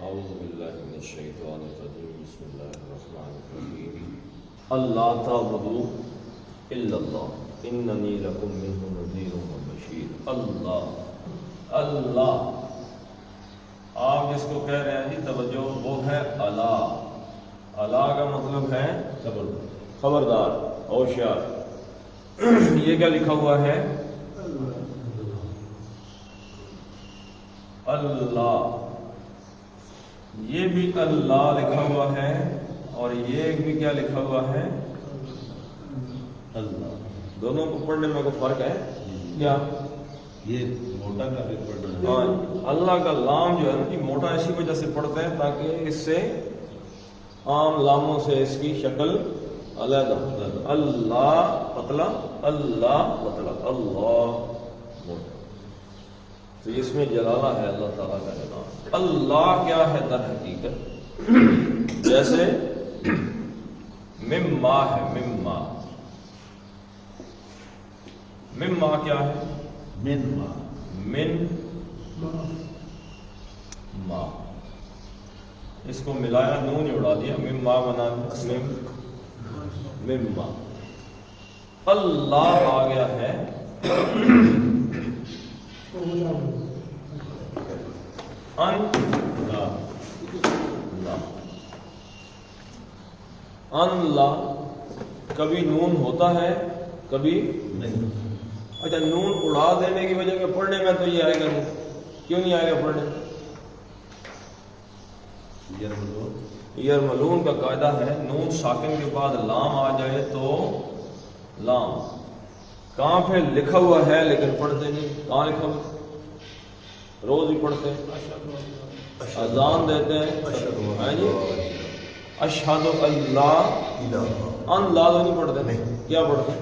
اعوذ باللہ من الشیطان الرجیم بسم اللہ الرحمن الرحیم اللہ تعبدوا الا اللہ اننی لکم منہ نذیر و بشیر۔ اللہ اللہ آپ جس کو کہہ رہے ہیں جی توجہ وہ ہے اللہ۔ اللہ کا مطلب ہے خبردار ہوشیار۔ یہ کیا لکھا ہوا ہے؟ اللہ، یہ بھی اللہ لکھا ہوا ہے اور یہ بھی کیا لکھا ہوا ہے؟ اللہ۔ دونوں کو پڑھنے میں کوئی فرق ہے کیا؟ یہ موٹا کا بھی پڑھنا ہے۔ ہاں، اللہ کا لام جو ہے نا جی موٹا اسی وجہ سے پڑھتے ہیں تاکہ اس سے عام لاموں سے اس کی شکل علیحدہ۔ اللہ پتلا، اللہ پتلا، اللہ موٹا۔ تو اس میں جلالہ ہے اللہ تعالیٰ کا نام۔ اللہ کیا ہے در حقیقت؟ جیسے مما ہے، مما مما کیا ہے؟ من ما، من ما، اس کو ملایا نون ہی اڑا دیا، مما بنا مما۔ اللہ آ گیا ہے اللہ۔ کبھی نون ہوتا ہے کبھی نہیں۔ اچھا، نون اڑا دینے کی وجہ سے پڑھنے میں تو یہ آئے گا نہیں، کیوں نہیں آئے گا پڑھنے میں؟ یرملون کا قاعدہ ہے نون ساکن کے بعد لام آ جائے تو لام۔ کہاں پہ لکھا ہوا ہے لیکن پڑھتے نہیں؟ کہاں لکھا ہوا؟ روز ہی پڑھتے ہیں، اذان دیتے ہیں جی اشہد اللہ ان لا تو نہیں پڑھتے، کیا پڑھتے ہیں؟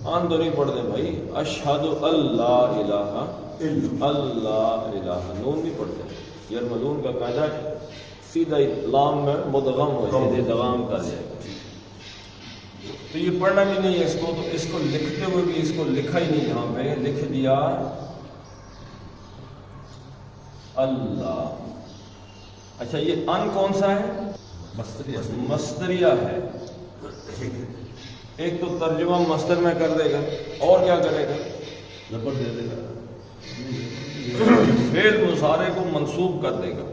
ان تو نہیں پڑھتے بھائی، اشہد اللہ الہ اللہ الہ، نون نہیں پڑھتے۔ یرملون کا قاعدہ سیدھا لام میں مدغم ہو جائے، ادغام کر جائے گا۔ تو یہ پڑھنا بھی نہیں ہے اس کو، تو اس کو لکھتے ہوئے بھی اس کو لکھا ہی نہیں، یہاں پہ لکھ دیا اللہ۔ اچھا، یہ ان کون سا ہے؟ مصدریہ ہے۔ ایک تو ترجمہ مصدر میں کر دے گا اور کیا کرے گا؟ زبر دے دے گا، فعل مضارع کو منصوب کر دے گا،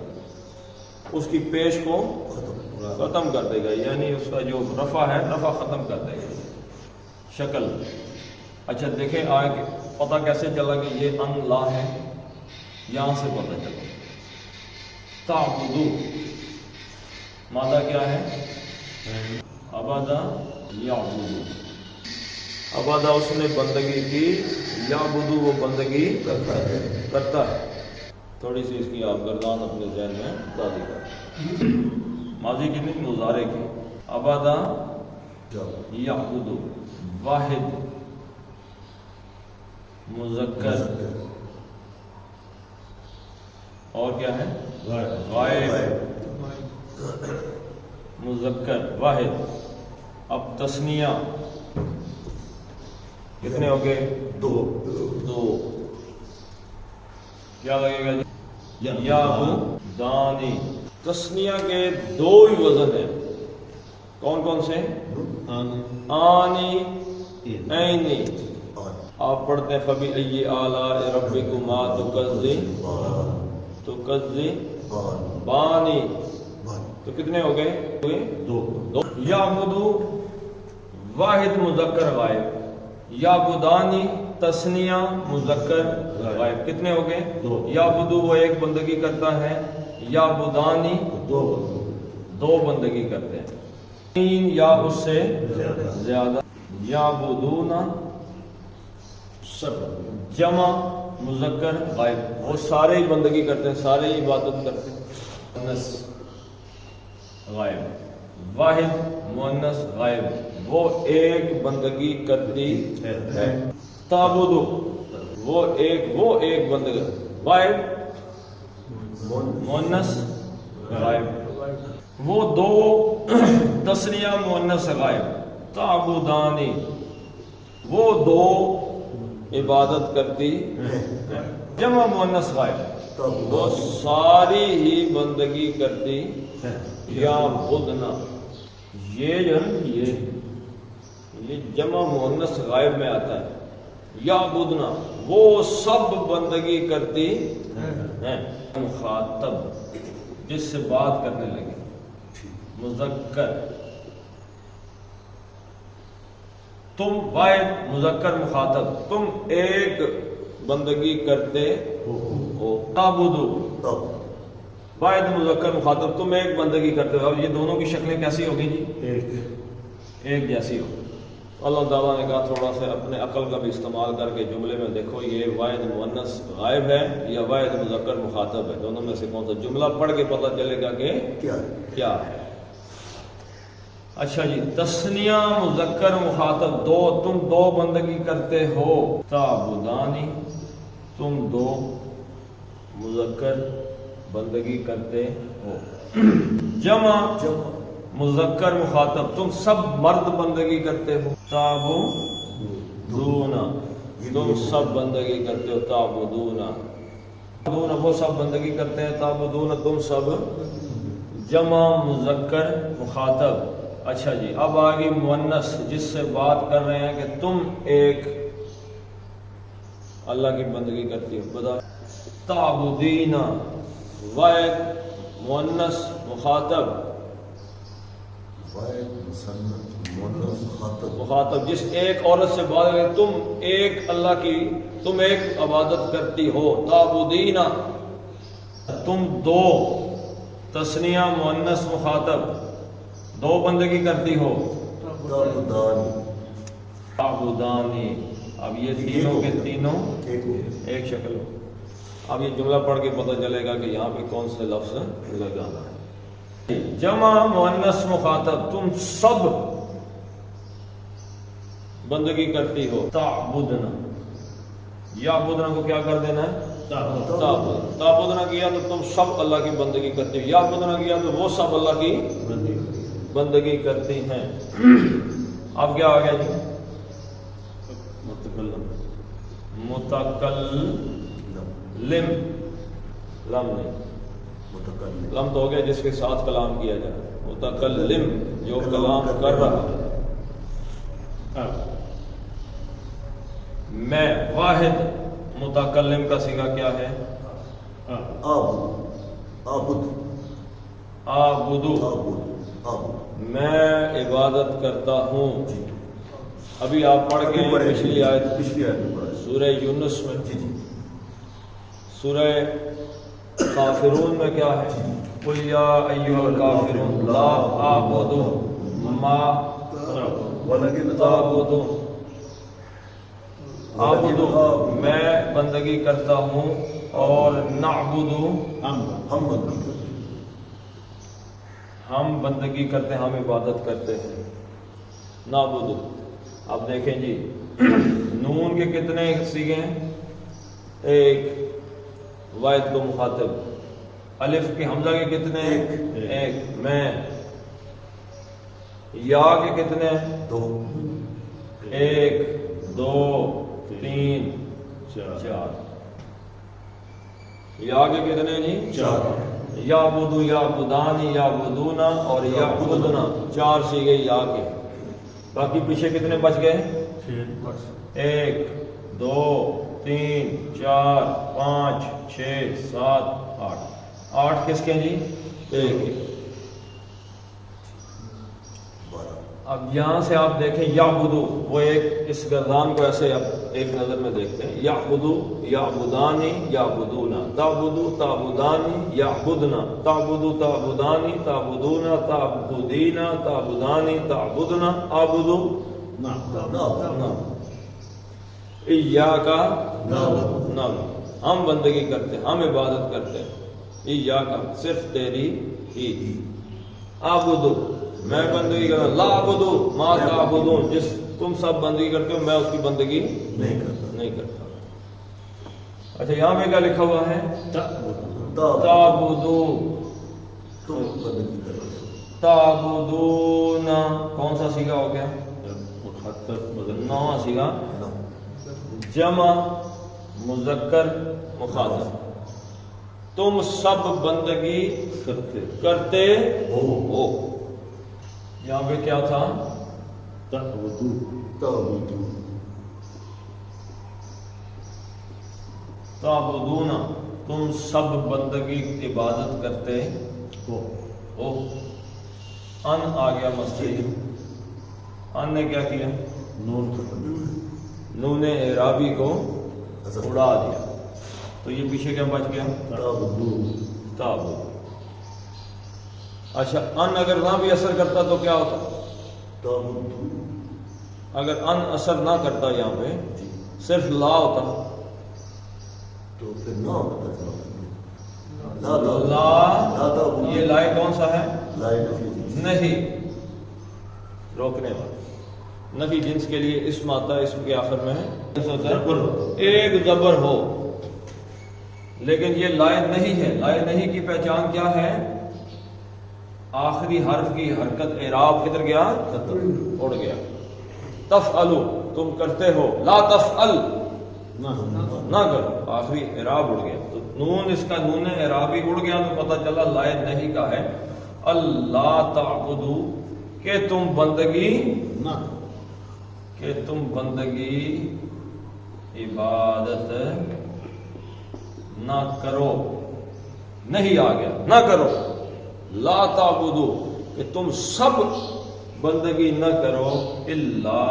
اس کی پیش کو ختم کر دے گا، یعنی اس کا جو رفع ہے رفع ختم کر دے گا شکل۔ اچھا دیکھیں آگے پتہ کیسے چلا کہ یہ ان لا ہے؟ یہاں سے پتہ چلا۔ تعبدو مادہ کیا ہے؟ عبادہ یعبدو، عبادہ اس نے بندگی کی، یعبدو وہ بندگی کرتا ہے۔ تھوڑی سی اس کی آپ گردان اپنے ذہن میں تازی کر، ماضی کی نہیں مضارع کی۔ عبادہ یعبدو، واحد مذکر، اور کیا ہے؟ غائب مذکر واحد۔ اب تثنیہ کتنے ہو گئے؟ دو۔ کیا لگے گا جی؟ یعبدانی۔ تثنیہ کے دو ہی وزن ہیں، کون کون سے؟ آنی اینی۔ آپ پڑھتے ہیں فبأي آلاء ربكما تكذبان، تو کتنے ہو گئے؟ دو۔ یعبدو واحد مذکر غائب، یعبدانی تثنیہ مذکر غائب، کتنے ہو گئے؟ دو۔ یعبدو وہ ایک بندگی کرتا ہے، یعبدانی دو بندگی کرتے ہیں، تین یا اس سے زیادہ۔ یعبدون سب جمع مذکر غائب، وہ سارے ہی بندگی کرتے ہیں، سارے ہی عبادت کرتے ہیں۔ مؤنث غائب، واحد مؤنث غائب، وہ ایک بندگی کرتی ہے۔ تعبدو وہ ایک بندگی، واحد مؤنث غائب، وہ دو تثنیہ مؤنث غائب۔ تعبدانی وہ دو عبادت کرتی ہے، جمع مؤنث غائب۔ وہ ساری ہی بندگی کرتی یا بدنا. یہ جو ہے یہ جمع مؤنث غائب میں آتا ہے. یا بدنا وہ سب بندگی کرتی ہیں. مخاطب جس سے بات کرنے لگے. مذکر تم واحد مذکر مخاطب تم ایک بندگی کرتے ہو. تعبدو واحد مذکر مخاطب تم ایک بندگی کرتے ہو. اب یہ دونوں کی شکلیں کیسی ہوگی جی؟ ایک جیسی ہو. اللہ تعالیٰ نے کہا تھوڑا سا اپنے عقل کا بھی استعمال کر کے جملے میں دیکھو یہ واحد مؤنث غائب ہے یا واحد مذکر مخاطب ہے. دونوں میں سے کون سا جملہ پڑھ کے پتہ چلے گا کہ کیا ہے. اچھا جی تثنیہ مذکر مخاطب دو تم دو بندگی کرتے ہو. تعبدانی تم دو مذکر بندگی کرتے ہو. جمع مذکر مخاطب تم سب مرد بندگی کرتے ہو. تعبدون تم سب بندگی کرتے ہو. تعبدون وہ سب بندگی کرتے ہیں. تعبدون تم سب. جمع مذکر مخاطب. اچھا جی اب آگے مؤنث جس سے بات کر رہے ہیں کہ تم ایک اللہ کی بندگی کرتی ہو. بتا تعبدین واحد مؤنث مخاطب. مخاطب جس ایک عورت سے بات کرے تم ایک اللہ کی تم ایک عبادت کرتی ہو. تعبدین تم دو. تثنیہ مؤنث مخاطب دو بندگی کرتی ہو. تعبدانی اب یہ تینوں کے تینوں ایک شکل ہو. اب یہ جملہ پڑھ کے پتہ چلے گا کہ یہاں پہ کون سے لفظ لگانا ہے. جمع مؤنث مخاطب تم سب بندگی کرتی ہو. تعبدنا یعبدنا کو کیا کر دینا ہے؟ تعبدنا کیا تو تم سب اللہ کی بندگی کرتی ہو. یعبدنا کیا تو وہ سب اللہ کی بندگی کرتی ہیں. اب کیا آ گیا جی؟ متکلم لم نہیں لم تو ہو گیا جس کے ساتھ کلام کیا جائے. متکلم جو کلام کر رہا ہے. میں واحد متکلم کا صیغہ کیا ہے؟ آبدو میں عبادت کرتا ہوں. ابھی آپ پڑھ کے پچھلی آیت سورہ یونس میں سورہ کافرون میں کیا ہے؟ قل یا ایھا الکافرون لا اعبد ما تعبدون. اعبد میں بندگی کرتا ہوں اور نعبد ہم بندگی کرتے ہیں ہم عبادت کرتے ہیں. نعبد اب دیکھیں جی نون کے کتنے صیغے ہیں؟ ایک واحد کو مخاطب. الف کے حمزہ کے کتنے ہیں؟ ایک. میں یا کے کتنے ہیں؟ دو. ایک دو تین چار. یا کے کتنے جی؟ چار. یعبدو یعبدانی یعبدونا اور یعبدنا چار صیغے یا کے. باقی پیچھے کتنے بچ گئے؟ ایک دو تین چار پانچ چھ سات آٹھ. آٹھ کس کے جی؟ ایک. اب یہاں سے آپ دیکھیں یعبدو وہ ایک اس گردان کو ایسے آپ ایک نظر میں دیکھتے ہیں. یعبدو یعبدانی یعبدونا. تعبدو تعبدانی یعبدنا. تعبدو تعبدانی تعبدونا تعبدینا تعبدانی تعبدنا. اعبدو ایاک نعبد ہم بندگی کرتے ہیں ہم عبادت کرتے ہیں. ایاک صرف تیری ہی. اعبدو میں بندگی کرتا ہوں. لا اعبدو ما تعبدون جس تم سب بندگی کرتے ہو میں اس کی بندگی نہیں کرتا. اچھا یہاں پہ کیا لکھا ہوا ہے؟ تعبدو تعبدون. کون سا صیغہ ہو گیا؟ نواں صیغہ. جمع مذکر مخاطب تم سب بندگی کرتے ہو. یہاں پہ کیا تھا؟ تعبدون، تم سب بندگی عبادت کرتے ہو. ان آ گیا مسجد. ان نے کیا کیا؟ نون اعرابی کو اڑا دیا. تو یہ پیچھے کیا بچ گیا؟ تعبد. اچھا، ان اگر نہ بھی اثر کرتا تو کیا ہوتا؟ اگر ان اثر نہ کرتا یہاں پہ صرف لا ہوتا تو پھر نہ ہوتا. لا، یہ لائے کون سا ہے؟ نہیں، روکنے والا. نفی جنس کے لیے اسم آتا ہے، اسم کے آخر میں ہے ایک زبر ہو. لیکن یہ لائے نہیں ہے. لائے نہیں کی پہچان کیا ہے؟ آخری حرف کی حرکت اعراب کدھر گیا؟ اڑ گیا. تفعلو، تم کرتے ہو. لا تفعل، نہ کرو، آخری اعراب اڑ گیا. تو نون، اس کا نون اعرابی اڑ گیا تو پتہ چلا لائے نہیں کا ہے. اللہ تعبدو، کہ تم بندگی عبادت نہ کرو. نہیں آ گیا، نہ کرو. لا تعبدو، کہ تم سب بندگی نہ کرو الا،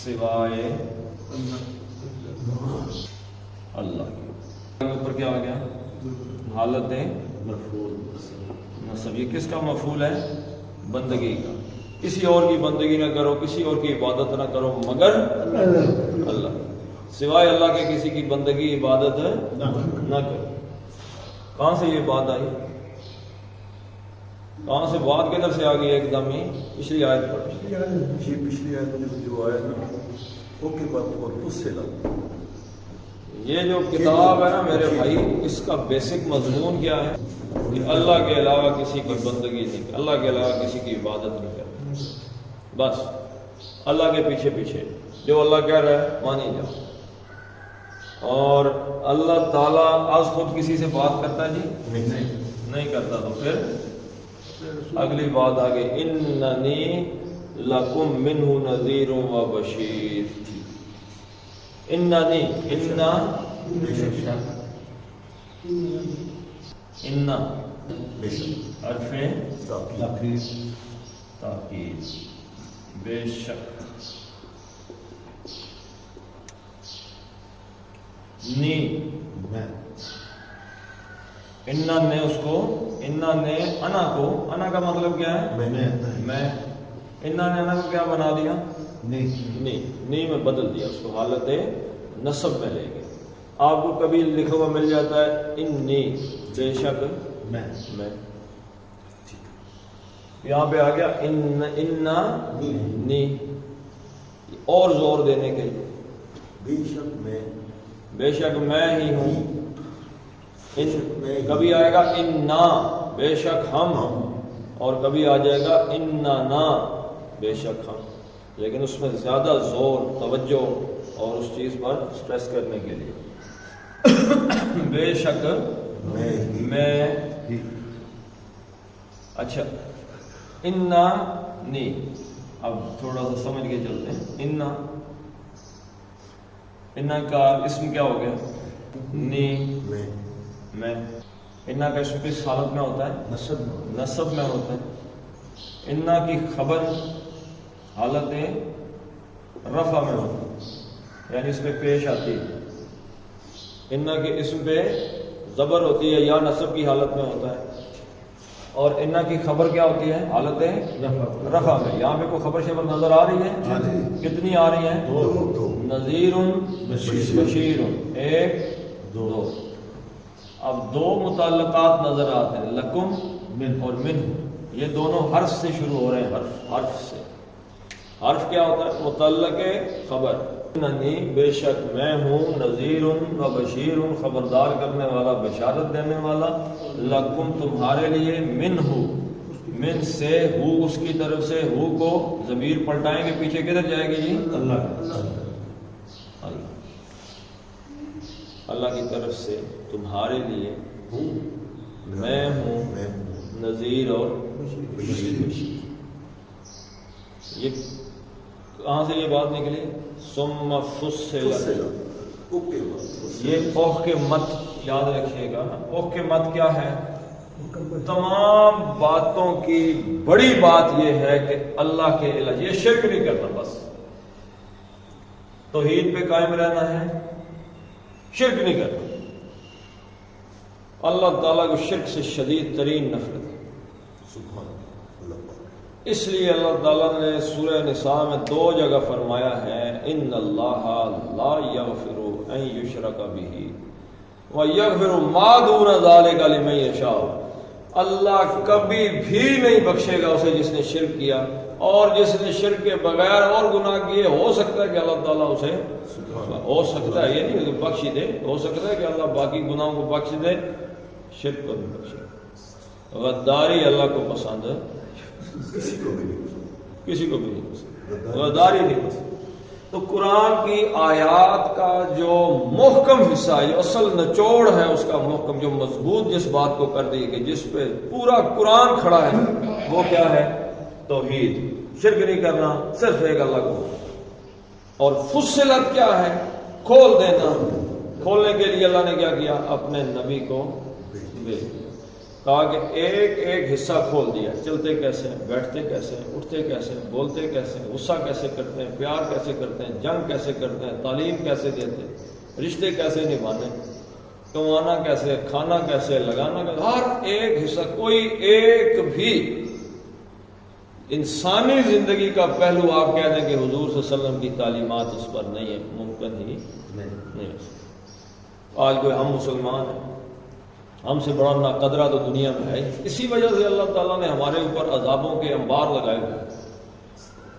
سوائے اللہ کے. اوپر کیا آ گیا؟ حالت نصب. یہ کس کا مفعول ہے؟ بندگی کا. کسی اور کی بندگی نہ کرو، کسی اور کی عبادت نہ کرو مگر اللہ. سوائے اللہ کے کسی کی بندگی عبادت نہ کرو. کہاں سے یہ بات آئی؟ کہاں سے بات کدھر سے آ گئی؟ ایک دم ہی پچھلی آیت پر. پچھلی آیت میں جو آیا نا وہ کے بعد اور اس سے لگا. یہ جو کتاب ہے نا میرے بھائی، اس کا بیسک مضمون کیا ہے؟ کہ اللہ کے علاوہ کسی کی بندگی نہیں کرے، اللہ کے علاوہ کسی کی عبادت نہیں کرے. بس اللہ کے پیچھے پیچھے جو اللہ کہہ رہا ہے مانی جاؤ. اور اللہ تعالیٰ آج خود کسی سے بات کرتا ہے جی؟ نہیں کرتا. تو پھر اگلی بات آگے، اننی لکم منہ نذیر و بشیر. اننی، انا حرف تاکید، بے شک. نی، انا نے اس کو، انا نے انا کو، انا کا مطلب کیا ہے؟ میں. انا نے انا کو کیا بنا دیا؟ نی میں بدل دیا. اس کو حالت نصب میں لے گئے. آپ کو کبھی لکھا ہوا مل جاتا ہے انی، بے شک میں. یہاں پہ آ گیا انا نی، اور زور دینے کے لیے. بے شک میں ہی ہوں. کبھی آئے گا انا، بے شک ہم، اور کبھی آ جائے گا اننا، بے شک ہم. لیکن اس میں زیادہ زور، توجہ اور اس چیز پر سٹریس کرنے کے لیے بے شک میں. اچھا، انا نی. اب تھوڑا سا سمجھ کے چلتے ہیں. انا کا اسم کیا ہو گیا؟ نی، میں. انا کا اسم کس حالت میں ہوتا ہے؟ نصب میں ہوتا ہے. انا کی خبر حالت رفع میں ہوتی ہے، یعنی اس میں پیش آتی ہے. انا کے اسم پہ زبر ہوتی ہے یا نصب کی حالت میں ہوتا ہے. اور انا کی خبر کیا ہوتی ہے؟ حالت رفع میں. یہاں پہ کوئی خبر شبر نظر آ رہی ہے؟ کتنی آ رہی ہیں؟ نذیر بشیر، ایک دو. اب دو متعلقات نظر آتے ہیں، لکم اور منہ. یہ دونوں حرف سے شروع ہو رہے ہیں. حرف سے. حرف کیا ہوتا ہے؟ متعلق خبر. اننی، بے شک میں ہوں، نذیر و بشیر، خبردار کرنے والا، بشارت دینے والا. لکم، تمہارے لیے. من سے، ہو اس کی طرف سے. ہو کو ضمیر پلٹائیں گے پیچھے کدھر جائے گی جی؟ اللہ. اللہ کی طرف سے تمہارے لیے ہوں میں ہوں میں ہوں نذیر اور بشیر یہ کہاں سے یہ بات نکلی؟ ثم فصل اوکے یہ اوہ کے مت یاد رکھیے گا. اوہ کے مت کیا ہے؟ تمام باتوں کی بڑی بات یہ ہے کہ اللہ کے علاوہ یہ شرک نہیں کرنا، بس توحید پہ قائم رہنا ہے، شرک نہیں کرنا. اللہ تعالیٰ کو شرک سے شدید ترین نفرت ہے. سبحان اللہ پاک. اس لیے اللہ تعالیٰ نے سورہ نساء میں 2 جگہ فرمایا ہے ان اللہ لا یغفر ان یشرک بہ ویغفر ما دون ذلک لمن یشاء. اللہ کبھی بھی نہیں بخشے گا اسے جس نے شرک کیا، اور جس نے شرک کے بغیر اور گناہ کیے ہو سکتا ہے کہ اللہ تعالیٰ اسے ہو سکتا ہے، یہ نہیں کہ بخش دے، ہو سکتا ہے کہ اللہ باقی گناہوں کو بخش دے، شرک کو نہیں بخشے. غداری اللہ کو پسند ہے، کسی کو بھی نہیں کسی کو بھی نہیں پسند، غداری نہیں پسند. تو قرآن کی آیات کا جو محکم حصہ ہے، جو اصل نچوڑ ہے اس کا محکم، جو مضبوط جس بات کو کر دی کہ جس پہ پورا قرآن کھڑا ہے، وہ کیا ہے؟ توحید، شرک نہیں کرنا، صرف ایک اللہ کو. اور فصلت کیا ہے؟ کھول دینا. کھولنے کے لیے اللہ نے کیا کیا؟ اپنے نبی کو بھیج دیا، کہا کہ ایک ایک حصہ کھول دیا. چلتے کیسے ہیں، بیٹھتے کیسے ہیں، اٹھتے کیسے ہیں، بولتے کیسے ہیں، غصہ کیسے کرتے ہیں، پیار کیسے کرتے ہیں، جنگ کیسے کرتے ہیں، تعلیم کیسے دیتے ہیں، رشتے کیسے نبھانے، کمانا کیسے، کھانا کیسے، لگانا کیسے، ہر ایک حصہ. کوئی ایک بھی انسانی زندگی کا پہلو آپ کہہ دیں کہ حضور صلی اللہ علیہ وسلم کی تعلیمات اس پر نہیں ہے، ممکن ہی نہیں ہو سکتا. آج کوئی ہم مسلمان ہیں، ہم سے بڑا ناقدرہ تو دنیا میں ہے. اسی وجہ سے اللہ تعالیٰ نے ہمارے اوپر عذابوں کے انبار لگائے ہوئے ہیں.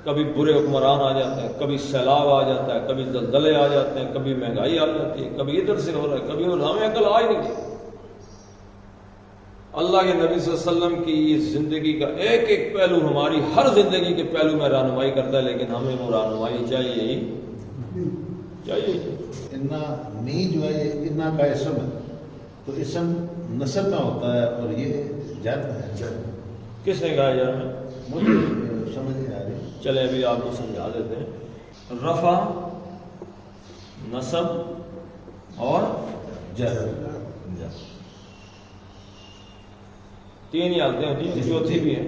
کبھی برے حکمران آ جاتے ہیں، کبھی سیلاب آ جاتا ہے، کبھی زلزلے آ جاتے ہیں، کبھی مہنگائی آ جاتی ہے، کبھی ادھر سے ہو رہا ہے، کبھی ہمیں عقل آ ہی نہیں رہی. اللہ کے نبی صلی اللہ علیہ وسلم کی اس زندگی کا ایک ایک پہلو ہماری ہر زندگی کے پہلو میں رہنمائی کرتا ہے، لیکن ہمیں وہ رہنمائی چاہیے ہی چاہیے. انا نی جو ہے انا کا اسم ہے، تو اسم نسب میں ہوتا ہے اور یہ جد ہے. کس نے کہا یار؟ مجھے سمجھ نہیں آ رہی. چلے ابھی آپ کو سمجھا دیتے ہیں. رفع، نصب اور جد. تین ہی آتے ہیں جی، چوتھی بھی ہے.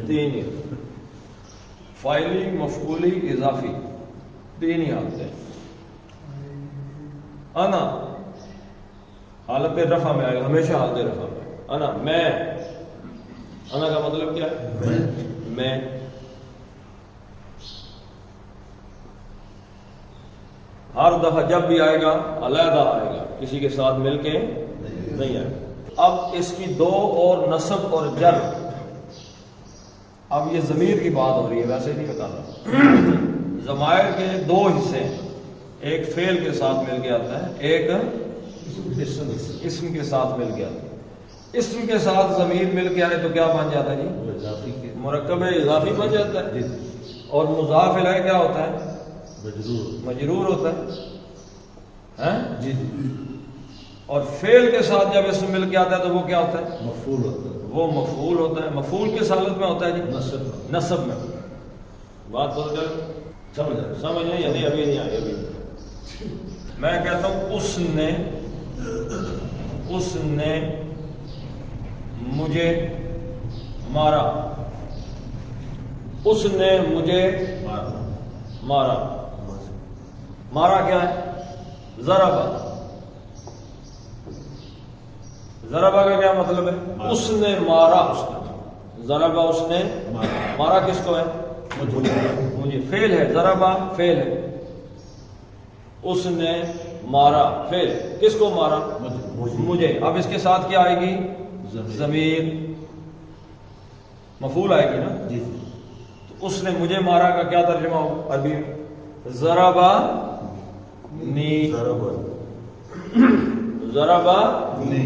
تین ہی، فاعلی، مفعولی، اضافی، تین ہی آتے ہیں. انا حالت رفع میں آئے گا، ہمیشہ حالت رفع میں. انا، میں. انا کا مطلب کیا ہے؟ میں. ہر دفعہ جب بھی آئے گا علیحدہ آئے گا، کسی کے ساتھ مل کے نہیں آئے گا. اب اس کی 2 اور نصب اور جر. اب یہ ضمیر کی بات ہو رہی ہے، ویسے نہیں بتا رہا. ضمائر کے 2 حصے ہیں، ایک فعل کے ساتھ مل کے آتا ہے، ایک اسم کے ساتھ مل کے آتا ہے. اسم کے ساتھ ضمیر مل کے آئے تو کیا بن جاتا ہے جی؟ مرکب اضافی بن جاتا ہے. اور مضاف الیہ کیا ہوتا ہے؟ مجرور ہوتا ہے. جی. اور فعل کے ساتھ جب اسم مل کے آتا ہے تو وہ کیا ہوتا ہے؟ مفعول ہوتا ہے. وہ مفعول ہوتا ہے. مفعول کس حالت میں ہوتا ہے جی؟ نسب. نصب میں. بات بول کر سمجھ نہیں آئی؟ ابھی نہیں آئی. ابھی میں کہتا ہوں اس نے مجھے مارا. اس نے مجھے مارا. مارا کیا ہے؟ ضربا. ضربا کا کیا مطلب ہے؟ اس نے مارا. اس نے ضربا، اس نے مارا. کس کو ہے؟ مجھے. فعل ہے، ضربا فعل ہے. اس نے مارا فعل. کس کو مارا؟ مجھے. اب اس کے ساتھ کیا آئے گی؟ ضمیر. مفعول آئے گی نا جی. تو اس نے مجھے مارا کا کیا ترجمہ ہو عربی میں؟ ضربا نی. ضربا نی.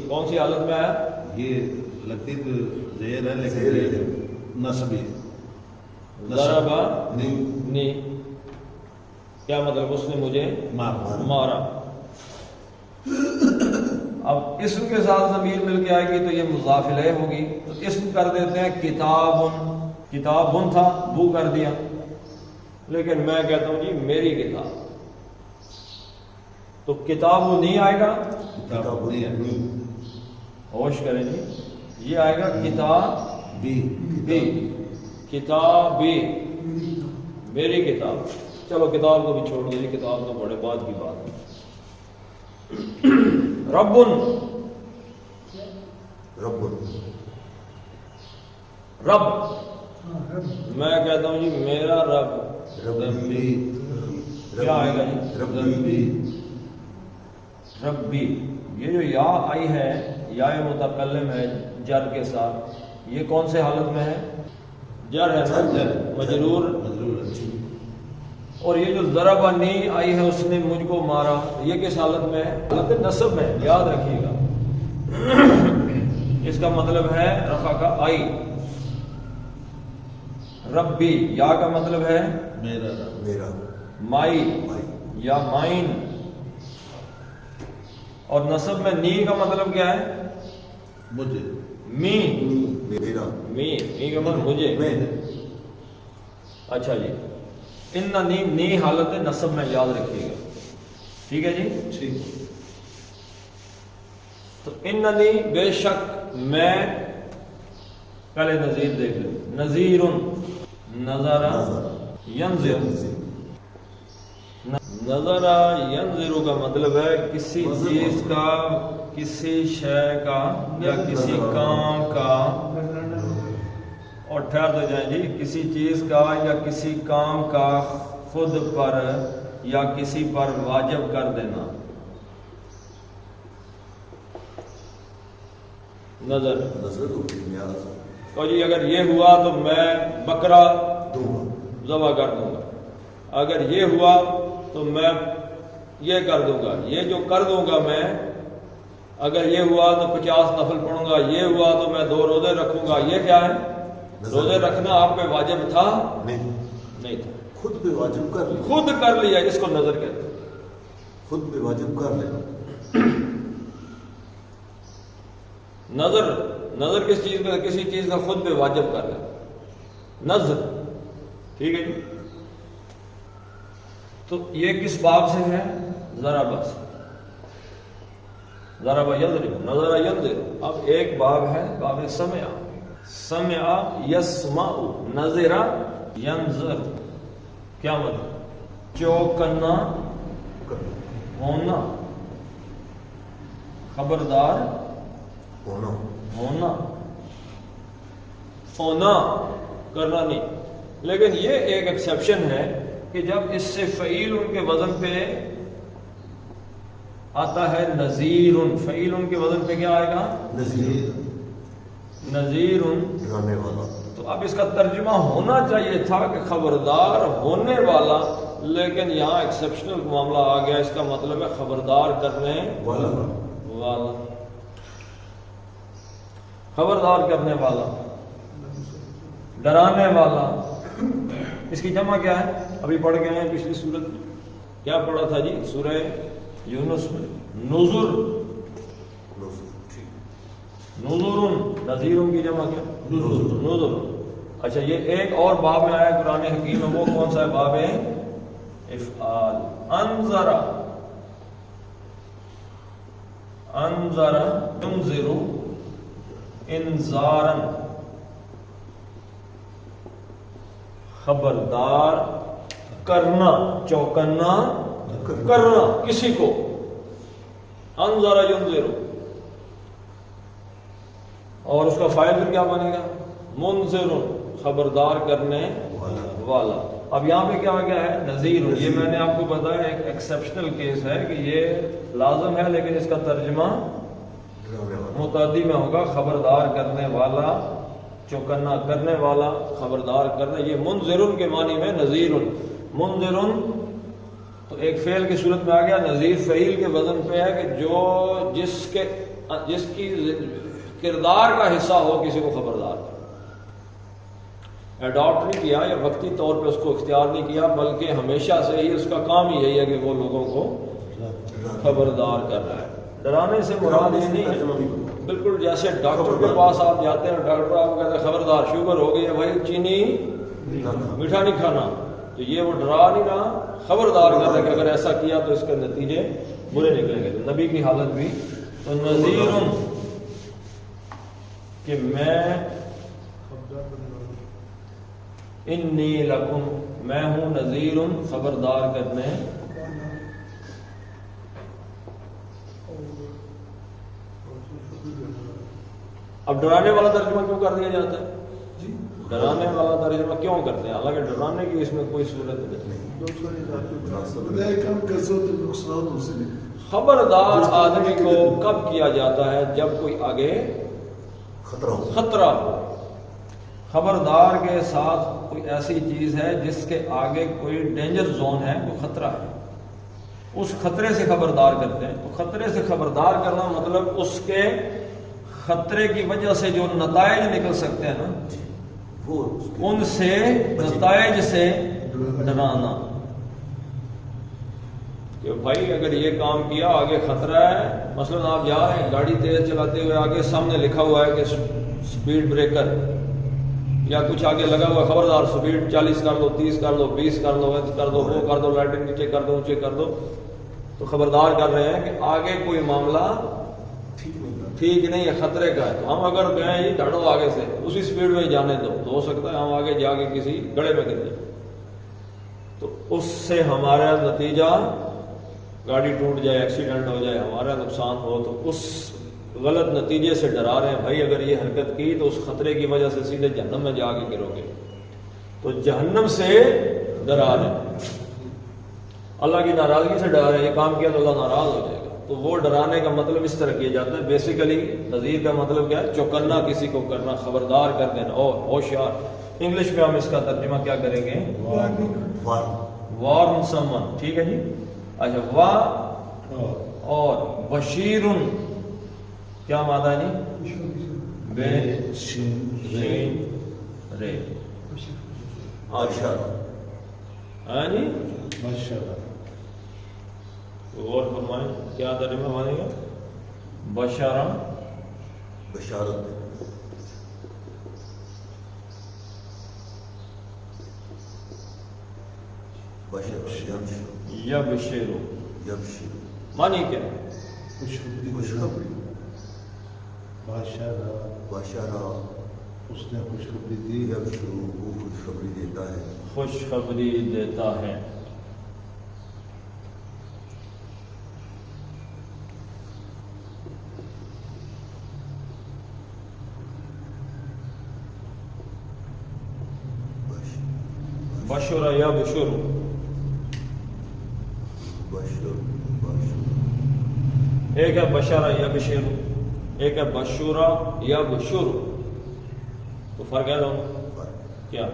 کون سی حالت میں آیا؟ یہ لگتی تو زیر ہے لیکن نصب ہے. ضربا نی. کیا مطلب؟ اس نے مجھے مارا. اب اسم کے ساتھ ضمیر مل کے آئے گی تو یہ مضاف الیہ ہوگی، تو اسم کر دیتے ہیں کتابن، کتابن تھا بو کر دیا، لیکن میں کہتا ہوں جی میری کتاب، تو کتاب وہ نہیں آئے گا، کتاب نہیں ہے، ہوش کریں جی، یہ آئے گا کتاب بھی، کتاب بھی میری کتاب۔ چلو کتاب کو بھی چھوڑ دیجیے، کتاب تو بڑے بعد کی بات ہے۔ ربن، رب رب، میں کہتا ہوں جی میرا رب، ربی، کیا آئے گا جی؟ ربی، ربی، یہ جو یا آئی ہے، یا متکلم ہے جر کے ساتھ، یہ کون سے حالت میں ہے؟ جر ہے نا، مجرور۔ اور یہ جو ضربنی آئی ہے اس نے مجھ کو مارا، یہ کس حالت میں ہے؟ حالت نصب میں، یاد رکھیے گا، اس کا مطلب ہے رفع کا آئی۔ ربی، یا کا مطلب ہے میرا رب، میرا، مائی بھائی، یا مائن، اور نصب میں نی کا مطلب کیا ہے؟ مجھے، می، میرا، می کا مطلب مجھے۔ میں، اچھا جی، ان نی حالت نصب میں، یاد رکھیے گا، ٹھیک ہے جی؟ ٹھیک، تو اننی بے شک میں، پہلے نظیر دیکھ لیں، نذیر، نظر ینظر، نظر ینظر کا مطلب ہے کسی چیز کا، کسی شے کا یا کسی کام کا، اور ٹھہر تو جائیں جی، کسی چیز کا یا کسی کام کا خود پر یا کسی پر واجب کر دینا، نظر۔ نظر ہوتی نیاز، تو جی اگر یہ ہوا تو میں بکرا دوں گا، ذبح کر دوں گا، اگر یہ ہوا تو میں یہ کر دوں گا، یہ جو کر دوں گا میں، اگر یہ ہوا تو 50 نفل پڑھوں گا، یہ ہوا تو میں 2 روزے رکھوں گا، یہ کیا ہے؟ روزے رکھنا آپ پہ واجب تھا؟ نہیں تھا، خود پہ واجب کر لے، خود کر لیا، اس کو نظر کہتے ہیں۔ خود پہ واجب کر لے، نظر، نظر کس چیز کا؟ کسی چیز کا خود پہ واجب کر لے، نظر، ٹھیک ہے جی؟ تو یہ کس باب سے ہے؟ ضرب سے، ضرب یضرب، نظر ینظر۔ اب ایک باب ہے باب سمع، سمع یسمع، نظر ینظر، کیا مطلب؟ چوکنا ہونا، خبردار ہونا، ہونا، ہونا کرنا نہیں، لیکن یہ ایک ایکسیپشن ہے کہ جب اس سے فعیل ان کے وزن پہ آتا ہے نذیر، فعیل ان کے وزن پہ کیا آئے گا؟ نذیر، نذیر، ڈرانے والا، تو اب اس کا ترجمہ ہونا چاہیے تھا کہ خبردار ہونے والا، لیکن یہاں ایکسیپشنل معاملہ آ گیا، اس کا مطلب ہے خبردار کرنے والا، والا، خبردار کرنے والا، ڈرانے والا۔ اس کی جمع کیا ہے؟ ابھی پڑھ گئے ہیں پچھلی سورت میں، کیا پڑھا تھا جی؟ سورہ یونس میں، نذر، نذر، نذیر کی جمع کیا؟ نذر۔ اچھا، یہ ایک اور باب میں آیا قرآن حکیم میں، وہ کون سا ہے؟ باب افعال، انذر، انذر ینذر انذارن، خبردار کرنا، چوکنا کرنا کسی کو، انذر ینذر، اور اس کا فاعل پھر کیا بنے گا؟ منذر، خبردار کرنے والا۔ اب یہاں پہ کیا آ گیا ہے؟ نذیر۔ یہ میں نے آپ کو بتایا ایک ایکسیپشنل کیس ہے کہ یہ لازم ہے، لیکن اس کا ترجمہ متعدی میں ہوگا، خبردار کرنے والا، چوکنا کرنے والا، خبردار کرنا۔ یہ منذر کے معنی میں نذیر، منذر تو ایک فعل کی صورت میں آ گیا، نذیر فعیل کے وزن پہ ہے کہ جو جس کی کردار کا حصہ ہو کسی کو خبردار کرنا۔ ایڈاپٹ نہیں کیا یا وقتی طور پہ اس کو اختیار نہیں کیا، بلکہ ہمیشہ سے ہی اس کا کام ہی یہی ہے کہ وہ لوگوں کو خبردار کر رہا ہے، ڈرانے سے مراد یہ نہیں ہے بالکل جیسے ڈاکٹر کے پاس آپ جاتے ہیں، ڈاکٹر آپ کو کہتے ہیں خبردار شوگر ہو گئی ہے بھائی، چینی میٹھا نہیں کھانا، تو یہ وہ ڈرا نہیں رہا، خبردار کر رہا ہے کہ اگر ایسا کیا تو اس کے نتیجے برے نکلیں گے۔ تو نبی کی حالت بھی تو نذیر کہ میں انی لکم، میں ہوں نذیر خبردار کرنے۔ اب ڈرانے والا ترجمہ کیوں کر دیا جاتا ہے؟ ڈرانے والا ترجمہ کیوں کرتے ہیں؟ حالانکہ ڈرانے کی اس میں کوئی صورت نہیں۔ خبردار آدمی کو کب کیا جاتا ہے؟ جب کوئی آگے خطرہ ہو۔ خبردار کے ساتھ کوئی ایسی چیز ہے جس کے آگے کوئی ڈینجر زون ہے، کوئی خطرہ ہے، اس خطرے سے خبردار کرتے ہیں۔ تو خطرے سے خبردار کرنا مطلب اس کے خطرے کی وجہ سے جو نتائج نکل سکتے ہیں نا، ان سے نتائج سے ڈرانا کہ بھائی اگر یہ کام کیا آگے خطرہ ہے۔ مثلا آپ جا رہے ہیں گاڑی تیز چلاتے ہوئے، آگے سامنے لکھا ہوا ہے کہ سپیڈ بریکر یا کچھ آگے لگا ہوا ہے، خبردار سپیڈ 40 کر دو، 30 کر دو، 20 کر دو، کر دو، وہ کر دو، لائٹنگ نیچے کر دو، اونچے کر دو، تو خبردار کر رہے ہیں کہ آگے کوئی معاملہ ٹھیک نہیں ہے، خطرے کا ہے۔ تو ہم اگر کہیں جی ڈھڑو آگے سے اسی سپیڈ میں جانے دو، تو ہو سکتا ہے ہم آگے جا کے کسی گڑھے میں گر جائیں، تو اس سے ہمارا نتیجہ گاڑی ٹوٹ جائے، ایکسیڈنٹ ہو جائے، ہمارا نقصان ہو، تو اس غلط نتیجے سے ڈرا رہے ہیں بھائی اگر یہ حرکت کی تو اس خطرے کی وجہ سے سیدھے جہنم میں جا کے گرو گے، تو جہنم سے ڈرا رہے ہیں، اللہ کی ناراضگی سے ڈرا رہے ہیں، یہ کام کیا تو اللہ ناراض ہو جائے گا۔ تو وہ ڈرانے کا مطلب اس طرح کیا جاتا ہے۔ بیسیکلی نذیر کا مطلب کیا ہے؟ چوکنا کسی کو کرنا، خبردار کر دینا، اور ہوشیار۔ انگلش میں ہم اس کا ترجمہ کیا کریں گے؟ وارن سمن، ٹھیک ہے جی۔ اچھا، وا اور بشیرن کیا مادہ ہے جی؟ بے شین رے، ہاں جی، غور فرمائیں کیا ترجمہ مانے گا؟ بشارہ، بشارت، یبشرو، معنی کیا ہے؟ خوشخبری، بشارہ اس نے خوشخبری دی، یبشرو وہ خوشخبری دیتا ہے، خوشخبری دیتا ہے۔ بشر یا بشر، ایک ہے بشر یا بشر، ایک ہے بشورا یا بشر، تو فرق ہے دونوں کیا؟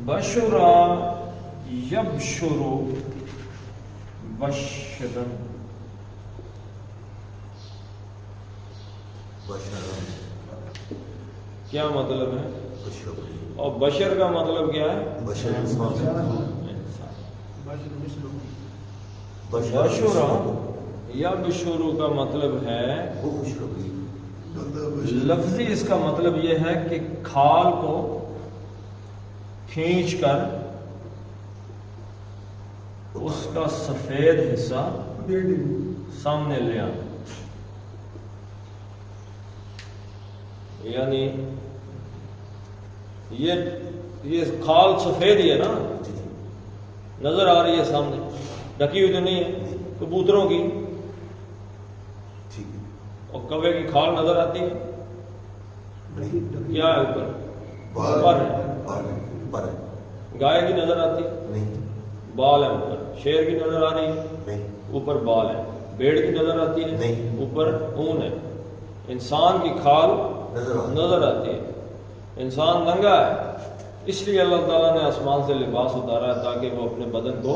بشرا یبشر بشرن، کیا مطلب ہے؟ اور بشر کا مطلب کیا ہے؟ بشرا یا بشرو کا مطلب ہے لفظی، اس کا مطلب یہ ہے کہ کھال کو کھینچ کر اس کا سفید حصہ سامنے لے آنا، یعنی یہ کھال سفید ہی ہے نا، نظر آ رہی ہے سامنے، ڈھکی ہوئی تو نہیں ہے۔ کبوتروں کی اور کوے کی کھال نظر آتی ہے، کیا ہے اوپر؟ پر ہے۔ گائے کی نظر آتی ہے، بال ہے اوپر۔ شیر کی نظر آ رہی ہے، اوپر بال ہے۔ بھیڑ کی نظر آتی ہے، اوپر اون ہے۔ انسان کی کھال نظر آتی ہے، انسان ننگا ہے، اس لیے اللہ تعالیٰ نے آسمان سے لباس اتارا ہے تاکہ وہ اپنے بدن کو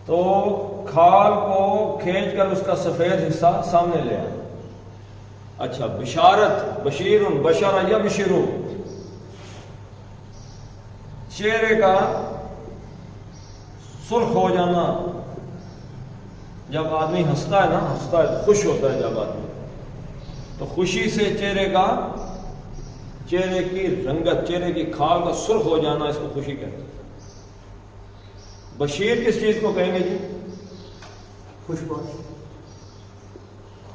تو کھال کو کھینچ کر اس کا سفید حصہ سامنے لے آئے۔ اچھا، بشارت، بشیر، بشر یا بشرو، چہرے کا سرخ ہو جانا، جب آدمی ہنستا ہے نا، ہنستا ہے خوش ہوتا ہے جب آدمی، تو خوشی سے چہرے کی رنگت، چہرے کی کھال کا سرخ ہو جانا، اس کو خوشی کہتے ہیں۔ بشیر کس چیز کو کہیں گے جی؟ خوش بات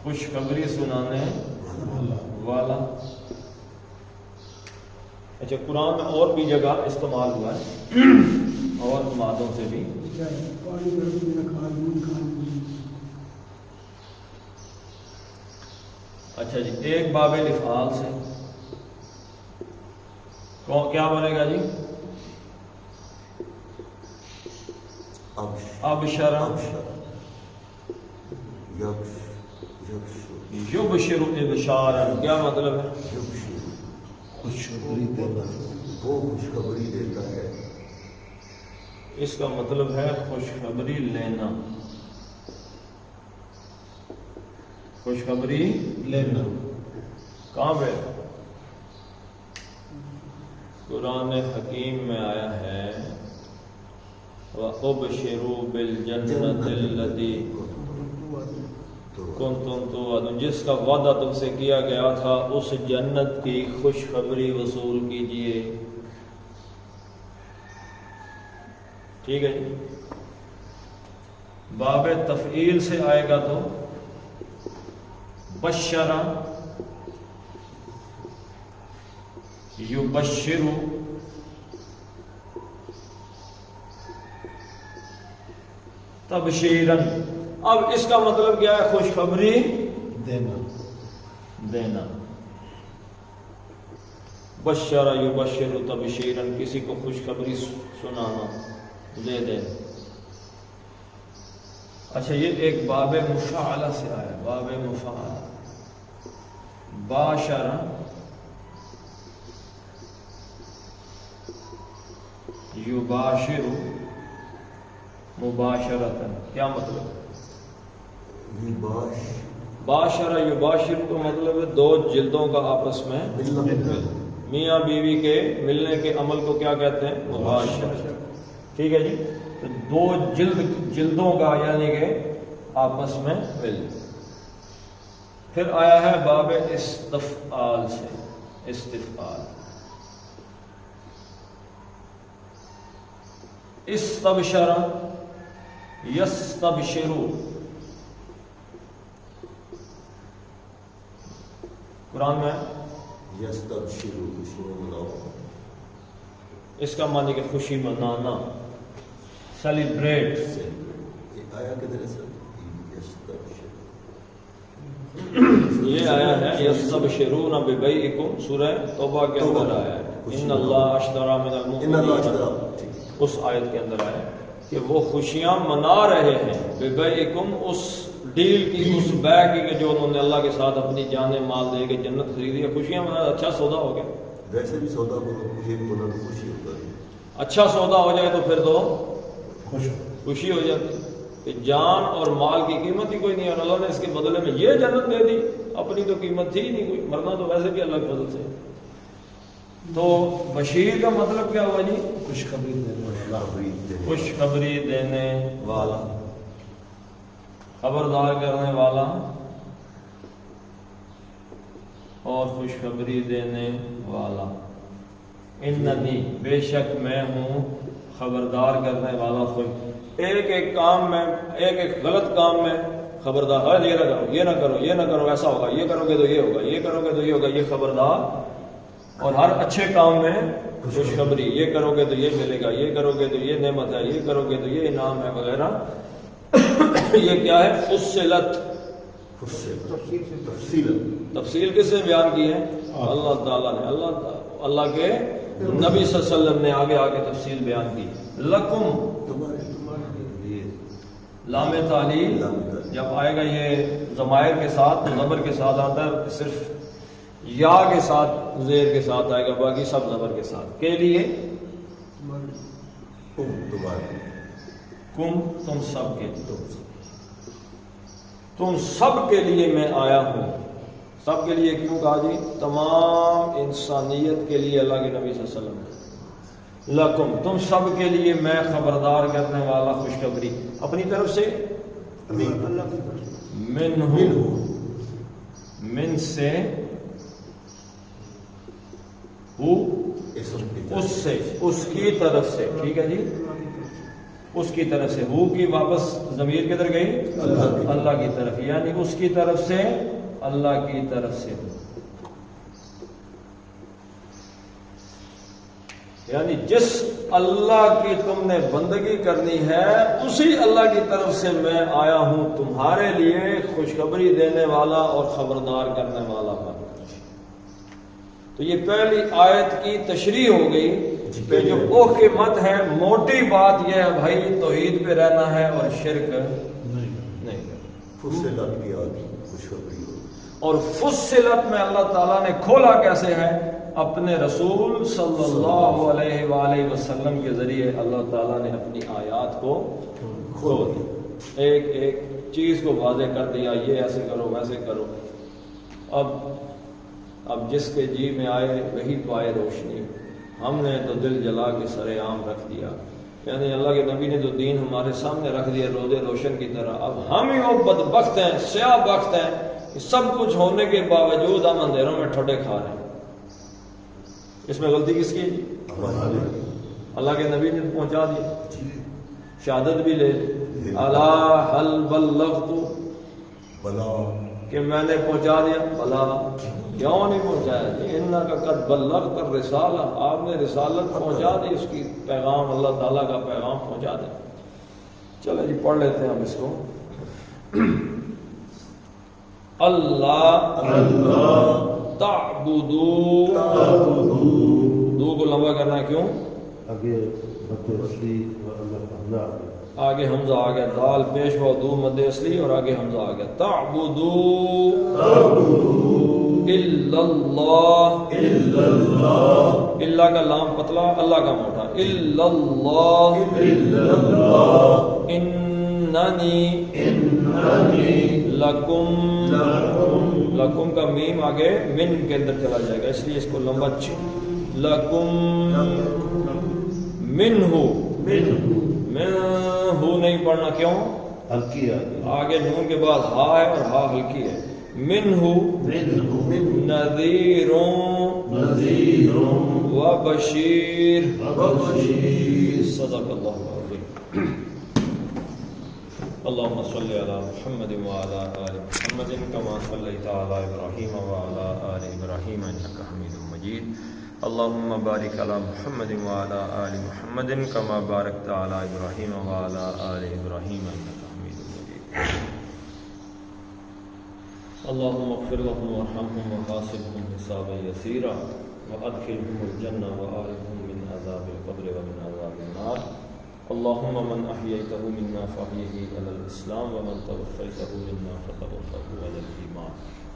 خوشخبری سنانے والا۔ اچھا، قرآن میں اور بھی جگہ استعمال ہوا ہے اور مادوں سے بھی۔ اچھا جی، ایک باب الافعال سے کیا بنے گا جی؟ ابشرا یبشر ابشارا، کیا مطلب ہے؟ خوشخبری دینا، وہ خوشخبری دیتا ہے۔ اس کا مطلب ہے خوشخبری لینا، خوشخبری لینا۔ کہاں پہ؟ قرآن حکیم میں آیا ہے وَأُبْشِرُوا بِالْجَنَّةِ الَّتِي كُنْتُمْ تُوعَدُونَ، جس کا وعدہ تم سے کیا گیا تھا اس جنت کی خوشخبری وصول کیجئے۔ ٹھیک ہے جی۔ باب تفعیل سے آئے گا تو بشرا یبشر، تبشیرن، اب اس کا مطلب کیا ہے؟ خوشخبری دینا۔ بشرا یبشر تبشیرن، کسی کو خوشخبری سنانا، دے دے۔ اچھا، یہ ایک باب مفاعلہ سے آیا، باب مفاعلہ۔ باشرا یباشر مباشرتاً، کیا مطلب؟ باشرا یباشر کا مطلب ہے دو جلدوں کا آپس میں ملنا، میاں بیوی کے ملنے کے عمل کو کیا کہتے ہیں؟ مباشرہ۔ ٹھیک ہے جی، تو دو جلدوں کا یعنی کہ آپس میں مل۔ پھر آیا ہے باب استفعال سے، استفعال۔ استبشر یستبشرو، قرآن میں یستبشرو، خوشی مناؤ۔ اس کا معنی کہ خوشی منانا، سیلیبریٹ۔ آیا کدھر ہے سر؟ یہ آیا ہے یستبشرون ببیعکم، سورہ توبہ کے اندر آیا ہے، ان اللہ اشتری من المؤمنین، اس آیت کے اندر آیا کہ وہ خوشیاں منا رہے ہیں ببیعکم، اس ڈیل کی، اس بے کی کہ جو انہوں نے اللہ کے ساتھ اپنی جانیں مال دے کے جنت خریدی ہے، خوشیاں منا، اچھا سودا ہو گیا۔ ویسے بھی سودا خوشی بولا تو خوشی ہوتا ہے، اچھا سودا ہو جائے تو پھر تو خوشی ہو جاتی کہ جان اور مال کی قیمت ہی کوئی نہیں، اور اللہ نے اس کے بدلے میں یہ جنت دے دی، اپنی تو قیمت تھی ہی نہیں کوئی، مرنا تو ویسے بھی اللہ کے فضل سے۔ تو بشیر کا مطلب کیا ہوا جی؟ خوشخبری دینے والا، خوشخبری دینے والا، خبردار کرنے والا اور خوشخبری دینے والا۔ اننی، بے شک میں ہوں، خبردار کرنے والا خود، ایک ایک کام میں، ایک ایک غلط کام میں خبردار، ہاں یہ نہ کرو، یہ نہ کرو، یہ نہ کرو، ایسا ہوگا، یہ کرو گے تو یہ ہوگا، یہ کرو گے تو یہ ہوگا، یہ خبردار۔ اور ہر اچھے کام میں خوشخبری، یہ کرو گے تو یہ ملے گا، یہ کرو گے تو یہ نعمت ہے، یہ کرو گے تو یہ انعام ہے وغیرہ۔ یہ کیا ہے؟ فصلت، تفصیل کس نے بیان کی ہے؟ اللہ تعالیٰ نے، اللہ کے نبی صلی اللہ علیہ وسلم نے آگے آگے تفصیل بیان کی۔ لکم، لام تعلیل جب آئے گا یہ ضمائر کے ساتھ، زبر کے ساتھ آتا ہے، صرف یا کے ساتھ، زیر کے ساتھ آئے گا، باقی سب زبر کے ساتھ۔ کے لیے کم، تم سب کے، تم سب کے لیے میں آیا ہوں۔ سب کے لیے کیوں کہا جی؟ تمام انسانیت کے لیے اللہ کے نبی صلی اللہ علیہ وسلم، لکم تم سب کے لیے میں خبردار کرنے والا خوشخبری اپنی طرف سے منہ من سے ہو اس سے اس کی طرف سے ٹھیک ہے جی اس کی طرف سے ہو کی واپس ضمیر کدھر گئی اللہ کی طرف یعنی اس کی طرف سے اللہ کی طرف سے یعنی جس اللہ کی تم نے بندگی کرنی ہے اسی اللہ کی طرف سے میں آیا ہوں تمہارے لیے خوشخبری دینے والا اور خبردار کرنے والا بن کر۔ تو یہ پہلی آیت کی تشریح ہو گئی کہ جو اوہ کی مت ہے موٹی بات یہ ہے بھائی توحید پہ رہنا ہے اور شرک نہیں فصلت کی آگے خوشخبری ہو اور فصلت میں اللہ تعالیٰ نے کھولا کیسے ہے اپنے رسول صلی اللہ علیہ وآلہ وسلم کے ذریعے اللہ تعالیٰ نے اپنی آیات کو کھول دیا ایک ایک چیز کو واضح کر دیا یہ ایسے کرو ویسے کرو اب جس کے جی میں آئے وہی پائے روشنی ہم نے تو دل جلا کے سر عام رکھ دیا یعنی اللہ کے نبی نے تو دین ہمارے سامنے رکھ دیا روزے روشن کی طرح اب ہم ہی وہ بدبخت ہیں سیاہ بخت ہیں کہ سب کچھ ہونے کے باوجود ہم اندھیروں میں ٹھوڈے کھا رہے ہیں اس میں غلطی کس کی ہے اللہ کے نبی نے پہنچا دیا شہادت بھی لے الا هل بلغت بلا کہ میں نے پہنچا دیا بلا کیوں نہیں پہنچایا انک قد بلغت الرسالہ آپ نے رسالت پہنچا دی اس کی پیغام اللہ تعالیٰ کا پیغام پہنچا دیا چلے جی پڑھ لیتے ہیں ہم اس کو اللہ تعبدو دو کو لمبا کرنا ہے کیوں آگے حمزہ آ گیا دال پیشوا دو مد اصلی اور آگے حمزہ آ گیا تعبدو الا اللہ اللہ کا لام پتلا اللہ کا موٹا الا اللہ اننی لکم لکم کا میم آگے من کے اندر چلا جائے گا اس لیے اس کو لمبا لکم منہ نہیں پڑھنا کیوں ہلکی آگے نون کے بعد ہا ہے اور ہا ہلکی ہے منہ نذیر و بشیر صدق اللہ العظیم اللهم صل على محمد وعلى آل محمد كما صليت على إبراهيم وعلى آل إبراهيم إنك حميد مجيد اللهم بارك على محمد وعلى آل محمد كما باركت على إبراهيم وعلى آل إبراهيم إنك حميد مجيد اللهم اغفر لهم وارحمهم وحاسبهم حسابا يسيرا وأدخلهم الجنة وآرهم من عذاب القبر ومن عذاب النار اللهم من أحييته منا فأحيه على الإسلام ومن توفيته منا فتوفه على الإيمان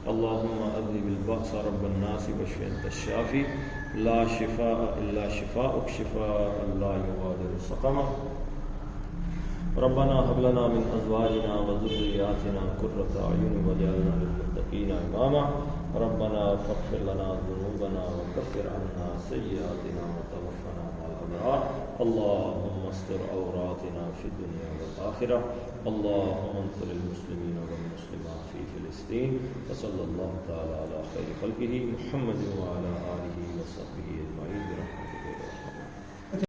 اللهم أذهب البأس رب الناس واشف أنت الشافي لا شفاء إلا شفاءك شفاء لا يغادر سقما ربنا هب لنا من أزواجنا وذرياتنا قرة أعين واجعلنا للمتقين إماما ربنا فاغفر لنا ذنوبنا وكفر عنا سيئاتنا وتوفنا مع الأبرار اللهم استر عوراتنا في الدنيا والآخرة اللهم انصر المسلمين والمسلمات في فلسطين وصلى الله تعالى على خير خلقه محمد وعلى آله وصحبه أجمعين برحمته